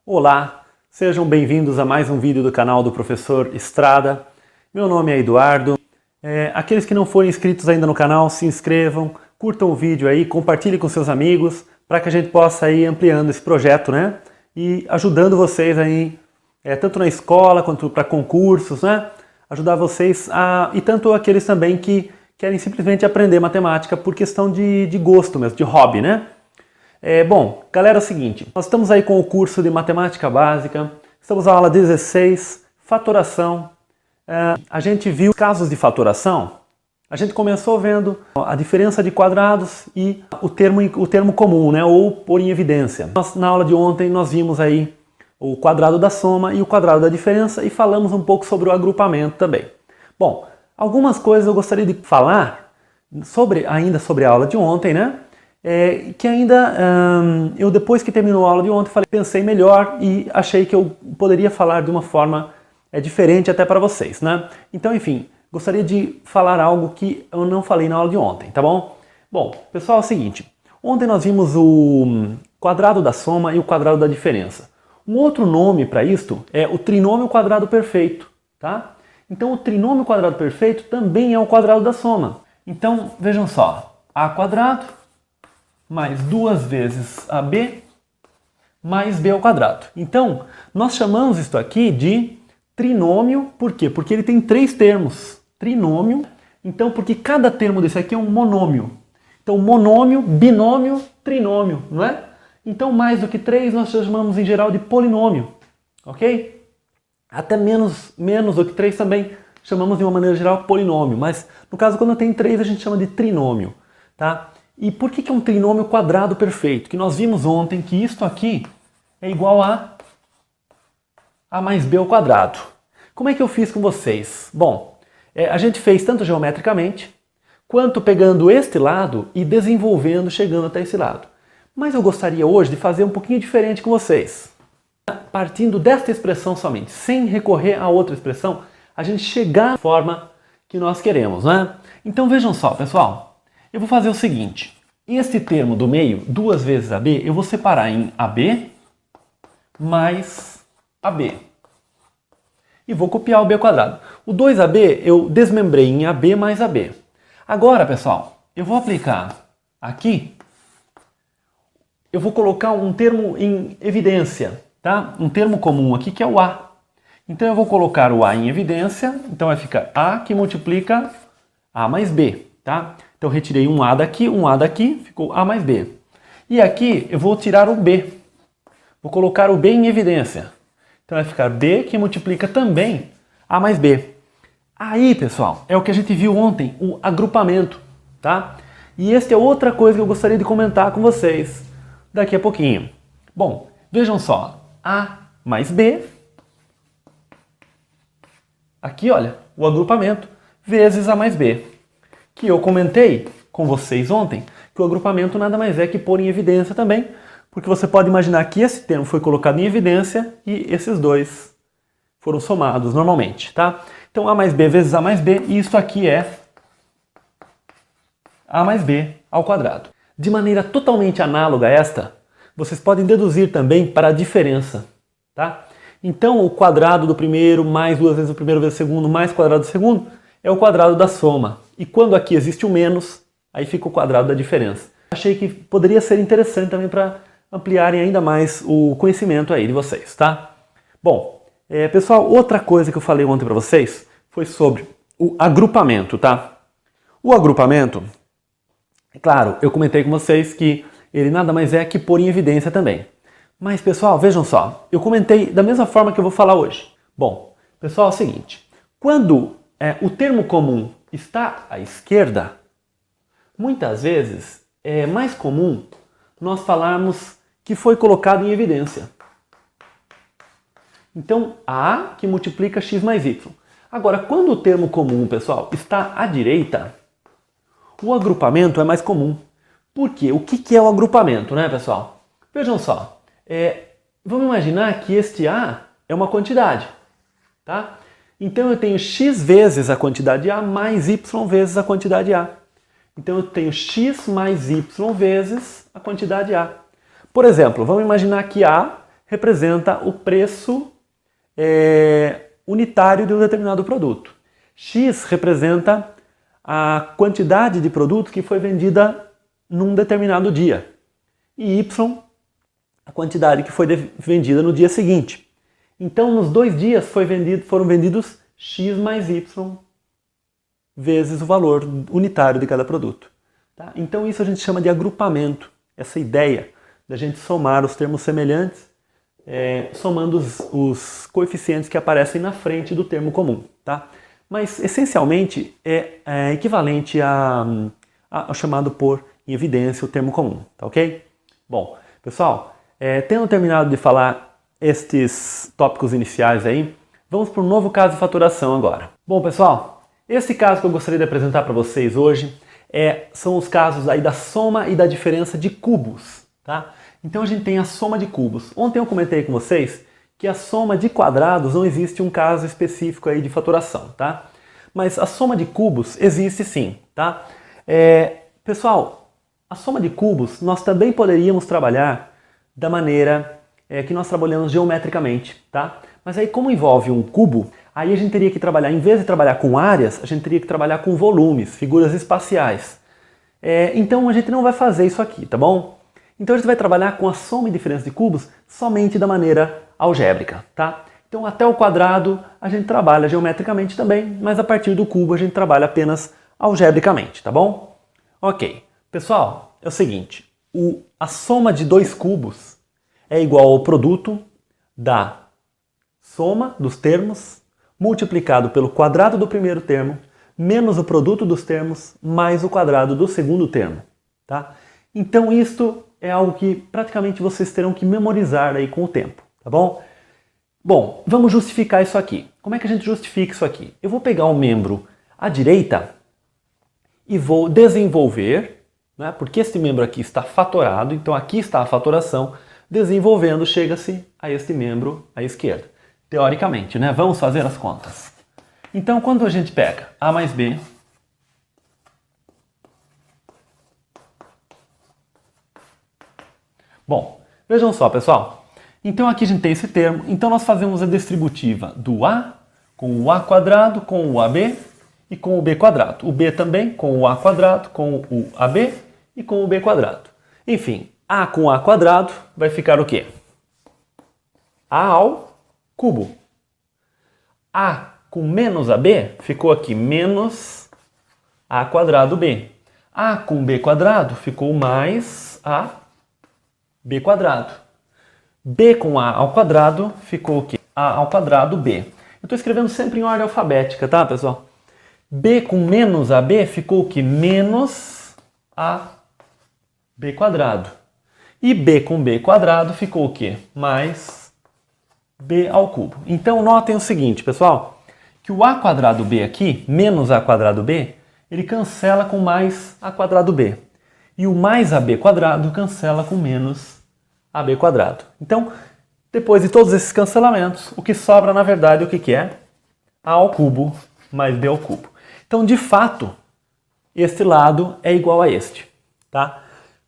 Olá, sejam bem-vindos a mais um vídeo do canal do Professor Estrada. Meu nome é Eduardo. Aqueles que não forem inscritos ainda no canal, se inscrevam, curtam o vídeo aí, compartilhem com seus amigos, para que a gente possa ir ampliando esse projeto, né? E ajudando vocês aí, tanto na escola quanto para concursos, né? Ajudar vocês e tanto aqueles também que querem simplesmente aprender matemática por questão de gosto mesmo, de hobby, né? Bom, galera, é o seguinte, nós estamos aí com o curso de Matemática Básica, estamos na aula 16, fatoração. A gente viu casos de fatoração, a gente começou vendo a diferença de quadrados e o termo comum, né, ou pôr em evidência. Na aula de ontem nós vimos aí o quadrado da soma e o quadrado da diferença e falamos um pouco sobre o agrupamento também. Bom, algumas coisas eu gostaria de falar ainda sobre a aula de ontem, né? Que ainda, eu depois que terminou a aula de ontem, pensei melhor e achei que eu poderia falar de uma forma diferente até para vocês, né? Então, enfim, gostaria de falar algo que eu não falei na aula de ontem, tá bom? Bom, pessoal, é o seguinte, ontem nós vimos o quadrado da soma e o quadrado da diferença. Um outro nome para isto é o trinômio quadrado perfeito, tá? Então, o trinômio quadrado perfeito também é o quadrado da soma. Então, vejam só, a quadrado mais 2 vezes AB mais B ao quadrado. Então, nós chamamos isso aqui de trinômio, por quê? Porque ele tem 3 termos. Trinômio, então, porque cada termo desse aqui é um monômio. Então, monômio, binômio, trinômio, não é? Então, mais do que 3 nós chamamos em geral de polinômio, ok? Até menos do que 3 também chamamos de uma maneira geral polinômio, mas no caso quando tem 3 a gente chama de trinômio, tá? E por que é um trinômio quadrado perfeito? Que nós vimos ontem que isto aqui é igual a A mais B ao quadrado. Como é que eu fiz com vocês? Bom, a gente fez tanto geometricamente, quanto pegando este lado e desenvolvendo, chegando até esse lado. Mas eu gostaria hoje de fazer um pouquinho diferente com vocês. Partindo desta expressão somente, sem recorrer a outra expressão, a gente chegar à forma que nós queremos, né? Então vejam só, pessoal. Eu vou fazer o seguinte, este termo do meio, 2 vezes AB, eu vou separar em AB mais AB. E vou copiar o B ao quadrado. O 2AB eu desmembrei em AB mais AB. Agora, pessoal, eu vou aplicar aqui, eu vou colocar um termo em evidência, tá? Um termo comum aqui que é o A. Então eu vou colocar o A em evidência, então vai ficar A que multiplica A mais B, tá? Então eu retirei um A daqui, ficou A mais B. E aqui eu vou tirar o B. Vou colocar o B em evidência. Então vai ficar B que multiplica também A mais B. Aí, pessoal, é o que a gente viu ontem, o agrupamento, tá? E esta é outra coisa que eu gostaria de comentar com vocês daqui a pouquinho. Bom, vejam só, A mais B, aqui olha, o agrupamento, vezes A mais B. Que eu comentei com vocês ontem, que o agrupamento nada mais é que pôr em evidência também, porque você pode imaginar que esse termo foi colocado em evidência e esses dois foram somados normalmente, tá? Então A mais B vezes A mais B, e isso aqui é A mais B ao quadrado. De maneira totalmente análoga a esta, vocês podem deduzir também para a diferença, tá? Então o quadrado do primeiro mais 2 vezes o primeiro vezes o segundo mais o quadrado do segundo é o quadrado da soma. E quando aqui existe o menos, aí fica o quadrado da diferença. Achei que poderia ser interessante também para ampliarem ainda mais o conhecimento aí de vocês, tá? Bom, pessoal, outra coisa que eu falei ontem para vocês foi sobre o agrupamento, tá? O agrupamento, é claro, eu comentei com vocês que ele nada mais é que pôr em evidência também. Mas, pessoal, vejam só, eu comentei da mesma forma que eu vou falar hoje. Bom, pessoal, é o seguinte, quando o termo comum está à esquerda, muitas vezes é mais comum nós falarmos que foi colocado em evidência. Então, A que multiplica x mais y. Agora, quando o termo comum, pessoal, está à direita, o agrupamento é mais comum. Por quê? O que é o agrupamento, né, pessoal? Vejam só, vamos imaginar que este A é uma quantidade, tá? Então eu tenho x vezes a quantidade A mais y vezes a quantidade A. Então eu tenho x mais y vezes a quantidade A. Por exemplo, vamos imaginar que A representa o preço unitário de um determinado produto. X representa a quantidade de produto que foi vendida num determinado dia. E Y, a quantidade que foi vendida no dia seguinte. Então, nos 2 dias foram vendidos X mais Y vezes o valor unitário de cada produto. Tá? Então, isso a gente chama de agrupamento. Essa ideia da gente somar os termos semelhantes, somando os coeficientes que aparecem na frente do termo comum. Tá? Mas, essencialmente, é equivalente ao chamado por em evidência o termo comum. Tá ok? Bom, pessoal, tendo terminado de falar estes tópicos iniciais aí, vamos para um novo caso de faturação agora. Bom, pessoal, esse caso que eu gostaria de apresentar para vocês hoje são os casos aí da soma e da diferença de cubos, tá? Então a gente tem a soma de cubos. Ontem eu comentei com vocês que a soma de quadrados não existe um caso específico aí de faturação, tá? Mas a soma de cubos existe sim, tá? Pessoal, a soma de cubos nós também poderíamos trabalhar da maneira que nós trabalhamos geometricamente, tá? Mas aí como envolve um cubo, aí a gente teria que trabalhar, em vez de trabalhar com áreas, a gente teria que trabalhar com volumes, figuras espaciais. Então a gente não vai fazer isso aqui, tá bom? Então a gente vai trabalhar com a soma e diferença de cubos somente da maneira algébrica, tá? Então até o quadrado a gente trabalha geometricamente também, mas a partir do cubo a gente trabalha apenas algebricamente, tá bom? Ok. Pessoal, é o seguinte, a soma de 2 cubos é igual ao produto da soma dos termos multiplicado pelo quadrado do primeiro termo menos o produto dos termos mais o quadrado do segundo termo, tá? Então isto é algo que praticamente vocês terão que memorizar aí com o tempo, tá bom? Bom, vamos justificar isso aqui. Como é que a gente justifica isso aqui? Eu vou pegar um membro à direita e vou desenvolver, né, porque este membro aqui está fatorado, então aqui está a fatoração, desenvolvendo chega-se a este membro à esquerda. Teoricamente, né? Vamos fazer as contas. Então, quando a gente pega A mais B, bom, vejam só, pessoal. Então aqui a gente tem esse termo, então nós fazemos a distributiva do A com o A quadrado, com o AB e com o B quadrado. O B também com o A quadrado, com o AB e com o B quadrado. Enfim, A com A quadrado vai ficar o quê? A ao cubo. A com menos AB ficou aqui menos A quadrado B. A com B quadrado ficou mais A B quadrado. B com A ao quadrado ficou o quê? A ao quadrado B. Eu estou escrevendo sempre em ordem alfabética, tá, pessoal? B com menos AB ficou o quê? Menos A B quadrado. E B com B quadrado ficou o quê? Mais B ao cubo. Então notem o seguinte, pessoal, que o A quadrado B aqui, menos A quadrado B, ele cancela com mais A quadrado B. E o mais AB quadrado cancela com menos AB quadrado. Então, depois de todos esses cancelamentos, o que sobra na verdade o que é? A ao cubo mais B ao cubo. Então, de fato, este lado é igual a este, tá?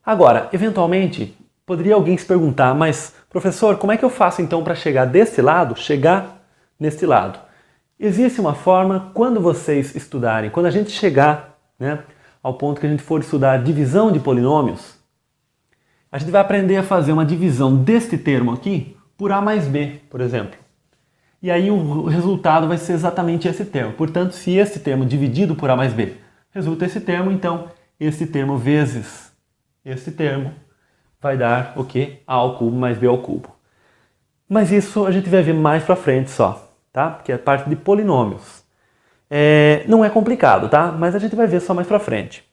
Agora, eventualmente, poderia alguém se perguntar, mas professor, como é que eu faço então para chegar desse lado, chegar neste lado? Existe uma forma, quando vocês estudarem, quando a gente chegar, né, ao ponto que a gente for estudar divisão de polinômios, a gente vai aprender a fazer uma divisão deste termo aqui por A mais B, por exemplo. E aí o resultado vai ser exatamente esse termo. Portanto, se este termo dividido por A mais B resulta esse termo, então esse termo vezes este termo vai dar o quê? A ao cubo mais B ao cubo. Mas isso a gente vai ver mais pra frente só, tá? Porque é parte de polinômios. Não é complicado, tá? Mas a gente vai ver só mais pra frente.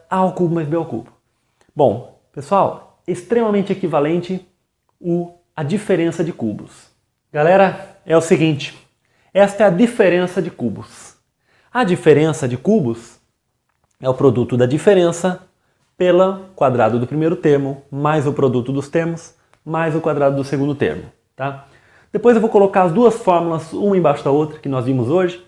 A ao cubo mais B ao cubo. Bom, pessoal, extremamente equivalente a diferença de cubos. Galera, é o seguinte, esta é a diferença de cubos. A diferença de cubos é o produto da diferença pelo quadrado do primeiro termo, mais o produto dos termos, mais o quadrado do segundo termo, tá? Depois eu vou colocar as duas fórmulas, uma embaixo da outra, que nós vimos hoje,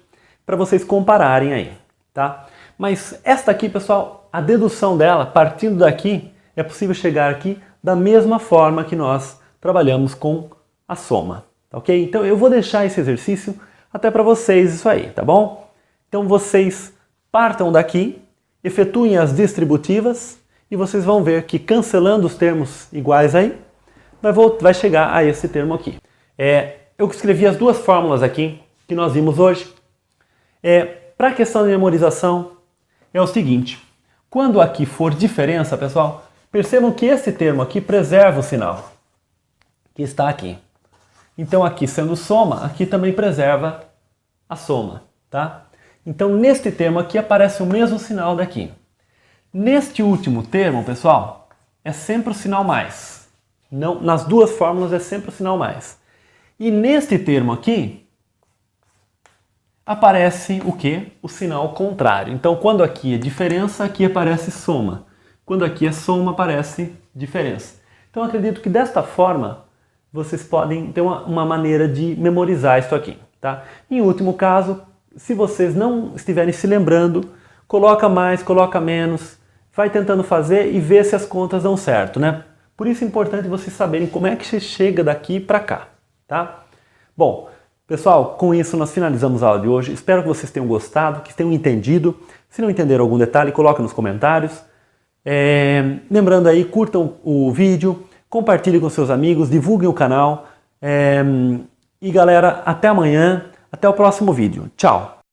para vocês compararem aí, tá? Mas esta aqui, pessoal, a dedução dela, partindo daqui, é possível chegar aqui da mesma forma que nós trabalhamos com a soma, tá ok? Então eu vou deixar esse exercício até para vocês isso aí, tá bom? Então vocês partam daqui, efetuem as distributivas e vocês vão ver que cancelando os termos iguais aí, vai chegar a esse termo aqui. Eu escrevi as duas fórmulas aqui que nós vimos hoje. Para a questão de memorização, é o seguinte, quando aqui for diferença, pessoal, percebam que esse termo aqui preserva o sinal, que está aqui. Então aqui sendo soma, aqui também preserva a soma, tá? Então neste termo aqui aparece o mesmo sinal daqui. Neste último termo, pessoal, é sempre o sinal mais. Não, nas duas fórmulas é sempre o sinal mais. E neste termo aqui, aparece o quê? O sinal contrário. Então quando aqui é diferença, aqui aparece soma. Quando aqui é soma, aparece diferença. Então eu acredito que desta forma, vocês podem ter uma maneira de memorizar isso aqui, tá? Em último caso, se vocês não estiverem se lembrando, coloca mais, coloca menos, vai tentando fazer e vê se as contas dão certo, né? Por isso é importante vocês saberem como é que se chega daqui para cá, tá? Bom, pessoal, com isso nós finalizamos a aula de hoje. Espero que vocês tenham gostado, que tenham entendido. Se não entenderam algum detalhe, coloque nos comentários. Lembrando aí, curtam o vídeo, compartilhem com seus amigos, divulguem o canal. E galera, até amanhã, até o próximo vídeo. Tchau!